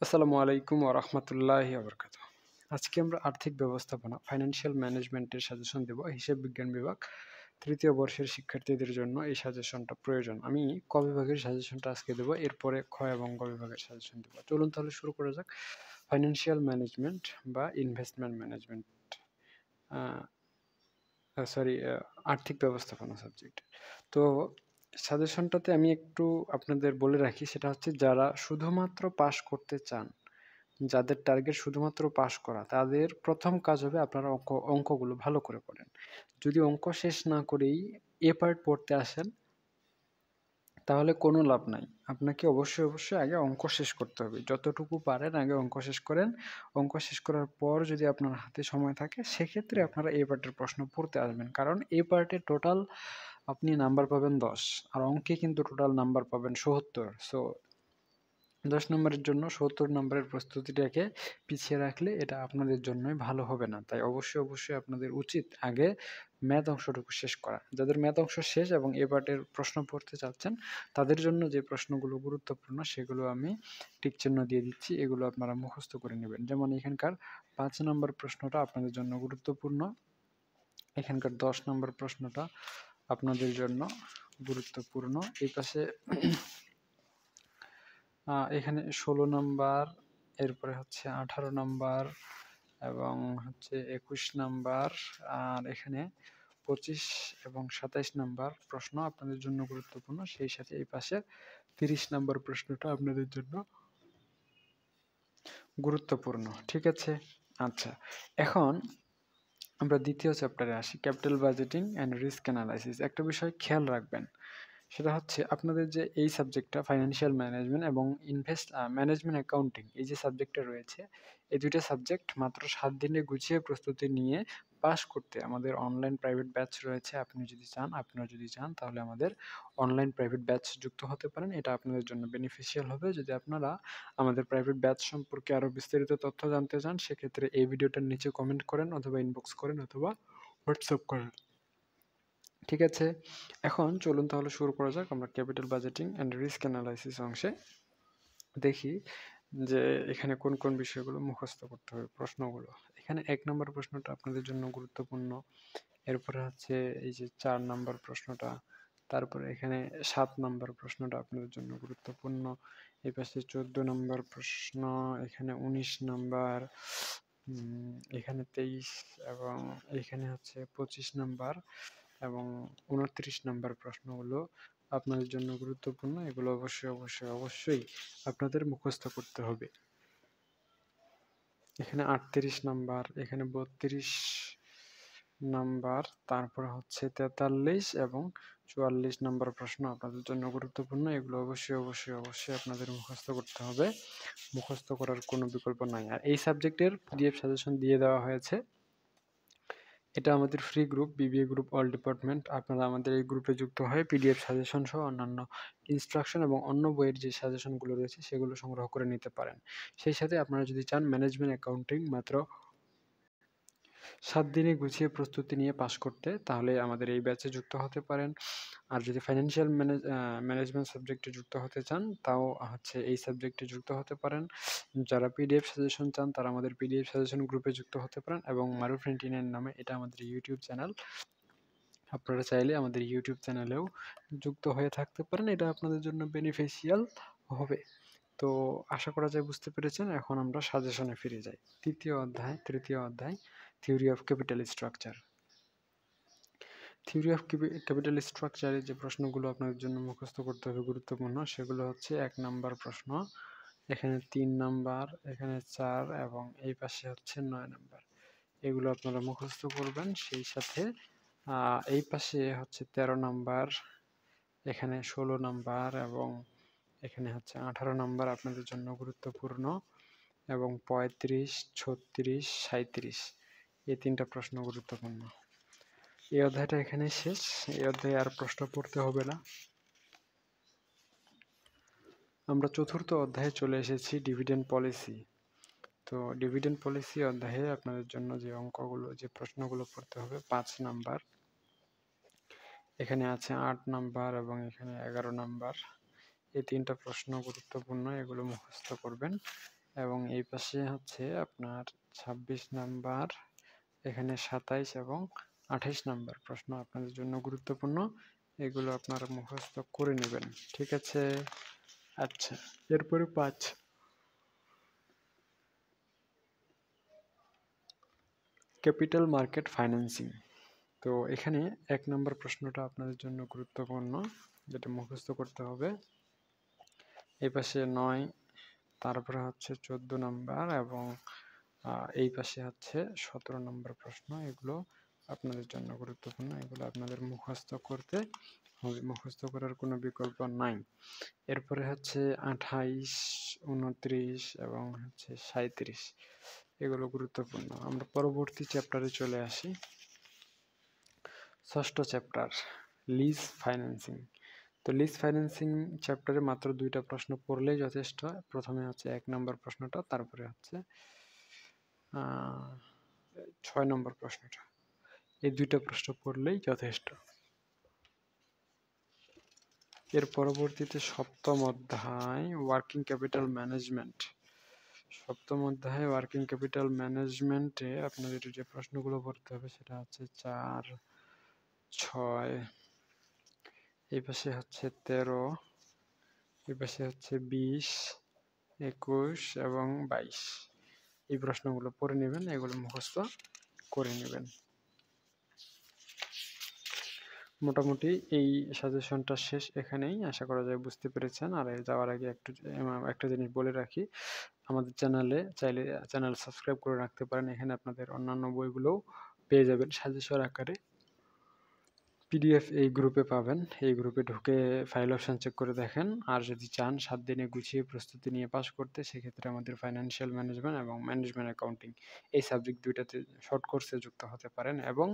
আসসালামু আলাইকুম ওয়া রাহমাতুল্লাহি ওয়া বারাকাতুহু। আজকে আমরা আর্থিক ব্যবস্থাপনা ফাইন্যান্সিয়াল ম্যানেজমেন্টের সাজেশন দেব। হিসাব বিজ্ঞান বিভাগ ৩য় বর্ষের শিক্ষার্থীদের জন্য এই সাজেশনটা প্রয়োজন। আমি ক বিভাগের সাজেশনটা আজকে দেব। এরপরে খ এবং গ বিভাগের সাজেশন দেব। চলুন তাহলে শুরু করা যাক। ফাইন্যান্সিয়াল ম্যানেজমেন্ট বা ইনভেস্টমেন্ট ম্যানেজমেন্ট আ সরি আর্থিক ব্যবস্থাপনা সাবজেক্ট। তো সাজেশনটাতে আমি একটু আপনাদের বলে রাখি, সেটা হচ্ছে যারা শুধুমাত্র পাস করতে চান, যাদের টার্গেট শুধুমাত্র পাস করা, তাদের প্রথম কাজ হবে আপনারা অঙ্কগুলো ভালো করে পড়েন। যদি অঙ্ক শেষ না করেই এ পার্ট পড়তে আসেন, তাহলে কোনো লাভ নাই। আপনাকে অবশ্যই আগে অঙ্ক শেষ করতে হবে। যতটুকু পারেন আগে অঙ্ক শেষ করেন। অঙ্ক শেষ করার পর যদি আপনার হাতে সময় থাকে, সেক্ষেত্রে আপনারা এ পার্টের প্রশ্ন পড়তে আসবেন। কারণ এ পার্টে টোটাল আপনি নাম্বার পাবেন ১০, আর অঙ্কে কিন্তু টোটাল নাম্বার পাবেন ৭০। সো ১০ নম্বরের জন্য ৭০ নম্বরের প্রস্তুতিটাকে পিছিয়ে রাখলে এটা আপনাদের জন্যই ভালো হবে না। তাই অবশ্যই আপনাদের উচিত আগে ম্যাথ অংশটুকু শেষ করা। যাদের ম্যাথ অংশ শেষ এবং এ পার্টের প্রশ্ন পড়তে চাচ্ছেন, তাদের জন্য যে প্রশ্নগুলো গুরুত্বপূর্ণ সেগুলো আমি টিক চিহ্ন দিয়ে দিচ্ছি। এগুলো আপনারা মুখস্থ করে নেবেন। যেমন এখানকার ৫ নম্বর প্রশ্নটা আপনাদের জন্য গুরুত্বপূর্ণ। এখানকার ১০ নম্বর প্রশ্নটা আপনাদের জন্য গুরুত্বপূর্ণ। এই পাশে এখানে ১৬ নাম্বার, এরপরে হচ্ছে ১৮ নাম্বার এবং হচ্ছে ২১ নাম্বার, আর এখানে ২৫ এবং ২৭ নাম্বার প্রশ্ন আপনাদের জন্য গুরুত্বপূর্ণ। সেই সাথে এই পাশের ৩০ নাম্বার প্রশ্নটা আপনাদের জন্য গুরুত্বপূর্ণ। ঠিক আছে? আচ্ছা, এখন আমরা দ্বিতীয় চ্যাপ্টারে আসি, capital budgeting and risk analysis. একটা বিষয় খেয়াল রাখবেন, সেটা হচ্ছে আপনাদের যে এই সাবজেক্টটা ফাইন্যান্সিয়াল ম্যানেজমেন্ট এবং ম্যানেজমেন্ট অ্যাকাউন্টিং, এই যে সাবজেক্টটা রয়েছে, এই ২ টা সাবজেক্ট মাত্র ৭ দিনে গুছিয়ে প্রস্তুতি নিয়ে পাস করতে আমাদের অনলাইন প্রাইভেট ব্যাচ রয়েছে। আপনারা যদি চান তাহলে আমাদের অনলাইন প্রাইভেট ব্যাচ যুক্ত হতে পারেন। এটা আপনাদের জন্য বেনিফিশিয়াল হবে। যদি আপনারা আমাদের প্রাইভেট ব্যাচ সম্পর্কে আরও বিস্তারিত তথ্য জানতে চান, সেক্ষেত্রে এই ভিডিওটার নিচে কমেন্ট করেন অথবা ইনবক্স করেন অথবা হোয়াটসঅ্যাপ করেন। ঠিক আছে? এখন চলুন তাহলে শুরু করা যাক। আমরা capital budgeting and risk analysis অংশে দেখি যে এখানে কোন বিষয়গুলো মুখস্থ করতে হবে প্রশ্নগুলো। এখানে ১ নম্বর প্রশ্নটা আপনাদের জন্য গুরুত্বপূর্ণ। এরপরে হচ্ছে এই যে ৪ নাম্বার প্রশ্নটা, তারপরে এখানে ৭ নাম্বার প্রশ্নটা আপনাদের জন্য গুরুত্বপূর্ণ। এই পাশে ১৪ নাম্বার প্রশ্ন, এখানে ১৯ নাম্বার, এখানে ২৩ এবং এখানে হচ্ছে ২৫ নাম্বার এবং ২৯ নাম্বার প্রশ্নগুলো আপনাদের জন্য গুরুত্বপূর্ণ। এগুলো অবশ্যই আপনাদের মুখস্থ করতে হবে। এখানে ৩৮ নাম্বার, এখানে ৩২ নাম্বার, তারপরে হচ্ছে ৪৩ এবং ৪৪ নাম্বার প্রশ্ন আপনাদের জন্য গুরুত্বপূর্ণ। এগুলো অবশ্যই আপনাদের মুখস্থ করতে হবে। মুখস্থ করার কোনো বিকল্প নাই। আর এই সাবজেক্টের পিডিএফ সাজেশন দিয়ে দেওয়া হয়েছে। এটা আমাদের free group, BBA group all department. আপনারা আমাদের এই গ্রুপে যুক্ত হয়ে পিডিএফ সাজেশন সহ অন্যান্য ইনস্ট্রাকশন এবং অন্য বইয়ের যে সাজেশনগুলো রয়েছে সেগুলো সংগ্রহ করে নিতে পারেন। সেই সাথে আপনারা যদি চান ম্যানেজমেন্ট অ্যাকাউন্টিং মাত্র ৭ দিনে গুছিয়ে প্রস্তুতি নিয়ে পাস করতে, তাহলে আমাদের এই ব্যাচে যুক্ত হতে পারেন। আর যদি ফাইন্যান্সিয়াল ম্যানেজমেন্ট সাবজেক্টে যুক্ত হতে চান, তাও হচ্ছে এই সাবজেক্টে যুক্ত হতে পারেন। যারা পিডিএফ সাজেশন চান তারা আমাদের পিডিএফ সাজেশন গ্রুপে যুক্ত হতে পারেন এবং মারুফ 99 নামে এটা আমাদের ইউটিউব চ্যানেল। আপনারা চাইলে আমাদের ইউটিউব চ্যানেলেও যুক্ত হয়ে থাকতে পারেন। এটা আপনাদের জন্য বেনিফিশিয়াল হবে। তো আশা করা যায় বুঝতে পেরেছেন। এখন আমরা সাজেশনে ফিরে যাই। তৃতীয় অধ্যায় theory of capital structure. Theory of capital স্ট্রাকচারে যে প্রশ্নগুলো আপনাদের জন্য মুখস্থ করতে হবে গুরুত্বপূর্ণ, সেগুলো হচ্ছে ১ নাম্বার প্রশ্ন, এখানে ৩ নাম্বার, এখানে ৪ এবং এই পাশে হচ্ছে ৯ নাম্বার। এগুলো আপনারা মুখস্থ করবেন। সেই সাথে এই পাশে হচ্ছে ১৩ নাম্বার, এখানে ১৬ নাম্বার এবং এখানে হচ্ছে ১৮ নাম্বার আপনাদের জন্য গুরুত্বপূর্ণ এবং ৩৫, ৩৬, ৩৭ এই ৩টা প্রশ্ন গুরুত্বপূর্ণ। এই অধ্যায়টা এখানে শেষ। এই অধ্যায়ে আর প্রশ্ন পড়তে হবে না। আমরা চতুর্থ অধ্যায়ে চলে এসেছি, ডিভিডেন্ড পলিসি। তো ডিভিডেন্ড পলিসি অধ্যায়ে আপনাদের জন্য যে প্রশ্নগুলো পড়তে হবে ৫ নাম্বার, এখানে আছে ৮ নাম্বার এবং এখানে ১১ নাম্বার। এই ৩টা প্রশ্ন গুরুত্বপূর্ণ, এগুলো মুখস্থ করবেন। এবং এই পাশে হচ্ছে আপনার ২৬ নাম্বার, এখানে ২৭ এবং ২৮ নাম্বার প্রশ্ন আপনাদের জন্য গুরুত্বপূর্ণ। এগুলো আপনারা মুখস্থ করে নেবেন, ঠিক আছে? আচ্ছা, এরপরে ৫, ক্যাপিটাল মার্কেট ফাইন্যান্সিং। তো এখানে ১ নম্বর প্রশ্নটা আপনাদের জন্য গুরুত্বপূর্ণ, যেটা মুখস্থ করতে হবে। এই পাশে ৯, তারপরে হচ্ছে ১৪ নাম্বার এবং এই পাশে হচ্ছে ১৭ নম্বর প্রশ্ন। এগুলো আপনাদের জন্য গুরুত্বপূর্ণ, এগুলো আপনাদের মুখস্থ করতে হবে, মুখস্থ করার কোনো বিকল্প নাই। এরপরে হচ্ছে ২৮, ২৯ এবং হচ্ছে ৩৭, এগুলো গুরুত্বপূর্ণ। আমরা পরবর্তী চ্যাপ্টারে চলে আসি। ষষ্ঠ চ্যাপ্টার, লিজ ফাইন্যান্সিং। তো লিজ ফাইন্যান্সিং চ্যাপ্টারে মাত্র ২টা প্রশ্ন পড়লেই যথেষ্ট। প্রথমে হচ্ছে ১ নম্বর প্রশ্নটা, তারপরে হচ্ছে ৬ নম্বর প্রশ্নটা। এই ২টা প্রশ্ন পড়লেই যথেষ্ট। এর পরবর্তীতে সপ্তম অধ্যায়, ওয়ার্কিং ক্যাপিটাল ম্যানেজমেন্ট। সপ্তম অধ্যায়ে ওয়ার্কিং ক্যাপিটাল ম্যানেজমেন্টে আপনাদের যে প্রশ্নগুলো পড়তে হবে সেটা হচ্ছে ৪, ৬, এই পাশে হচ্ছে ১৩, এই পাশে হচ্ছে ২০, ২১ এবং ২২। এই প্রশ্নগুলো পড়ে নেবেন, এগুলো মুখস্থ করে নেবেন। মোটামুটি এই সাজেশনটা শেষ এখানেই, আশা করা যায় বুঝতে পেরেছেন। আর যাওয়ার আগে একটা জিনিস বলে রাখি, আমাদের চ্যানেলে চাইলে চ্যানেল সাবস্ক্রাইব করে রাখতে পারেন। এখানে আপনাদের অন্যান্য বইগুলোও পেয়ে যাবেন সাজেশন আকারে। পিডিএফ এই গ্রুপে পাবেন, এই গ্রুপে ঢুকে ফাইল অপশন চেক করে দেখেন। আর যদি চান ৭ দিনে গুছিয়ে প্রস্তুতি নিয়ে পাস করতে, সেক্ষেত্রে আমাদের ফাইন্যান্সিয়াল ম্যানেজমেন্ট এবং ম্যানেজমেন্ট অ্যাকাউন্টিং এই সাবজেক্ট দুইটাতে শর্ট কোর্সে যুক্ত হতে পারেন। এবং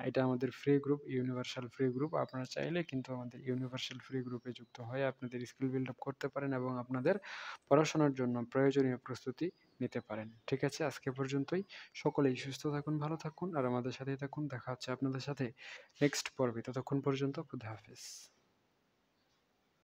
এটা আমাদের free group, universal free group. আপনারা চাইলে কিন্তু আমাদের ইউনিভার্সাল ফ্রি গ্রুপে যুক্ত হয়ে আপনাদের স্কিল বিল্ড আপ করতে পারেন এবং আপনাদের পড়াশোনার জন্য প্রয়োজনীয় প্রস্তুতি নিতে পারেন। ঠিক আছে, আজকে পর্যন্তই। সকলেই সুস্থ থাকুন, ভালো থাকুন আর আমাদের সাথেই থাকুন। দেখা হচ্ছে আপনাদের সাথে নেক্সট পর্বে। ততক্ষণ পর্যন্ত খুদা হাফেজ।